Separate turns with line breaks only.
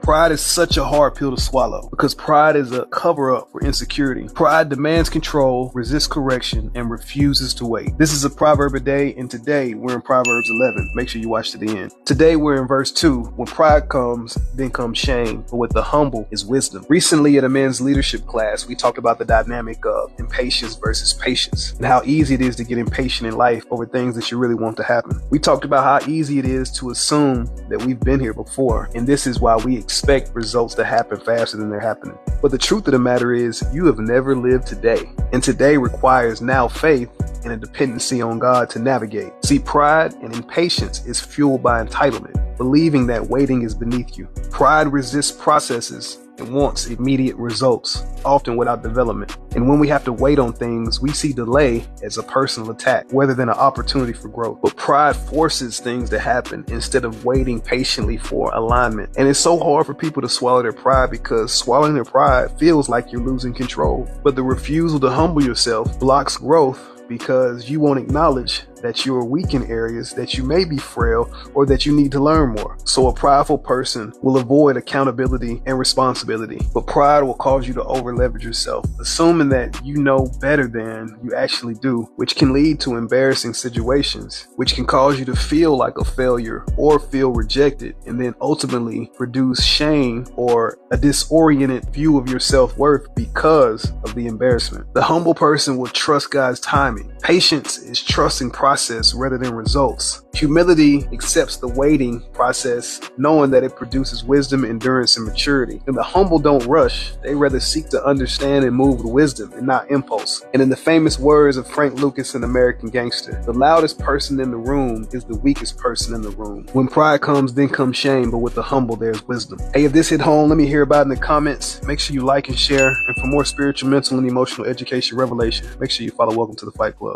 Pride is such a hard pill to swallow because pride is a cover-up for insecurity. Pride demands control, resists correction, and refuses to wait. This is a proverb a day, and today we're in Proverbs 11. Make sure you watch to the end. Today we're in verse 2. When pride comes, then comes shame, but with the humble is wisdom. Recently at a men's leadership class, we talked about the dynamic of impatience versus patience and how easy it is to get impatient in life over things that you really want to happen. We talked about how easy it is to assume that we've been here before, and this is why we expect results to happen faster than they're happening. But the truth of the matter is, you have never lived today, and today requires now faith and a dependency on God to navigate. See, pride and impatience is fueled by entitlement, believing that waiting is beneath you. Pride resists processes and wants immediate results, often without development. And when we have to wait on things, we see delay as a personal attack rather than an opportunity for growth. But pride forces things to happen instead of waiting patiently for alignment. And it's so hard for people to swallow their pride because swallowing their pride feels like you're losing control. But the refusal to humble yourself blocks growth because you won't acknowledge that you're weak in areas that you may be frail or that you need to learn more. So a prideful person will avoid accountability and responsibility, but pride will cause you to over leverage yourself, assuming that you know better than you actually do, which can lead to embarrassing situations, which can cause you to feel like a failure or feel rejected, and then ultimately produce shame or a disoriented view of your self-worth because of the embarrassment. The humble person will trust God's timing. Patience is trusting process rather than results. Humility accepts the waiting process, knowing that it produces wisdom, endurance, and maturity. And the humble don't rush. They rather seek to understand and move with wisdom and not impulse. And in the famous words of Frank Lucas in American Gangster, the loudest person in the room is the weakest person in the room. When pride comes, then comes shame, but with the humble, there's wisdom. Hey, if this hit home, let me hear about it in the comments. Make sure you like and share. And for more spiritual, mental, and emotional education revelation, make sure you follow Welcome to the Fight Club.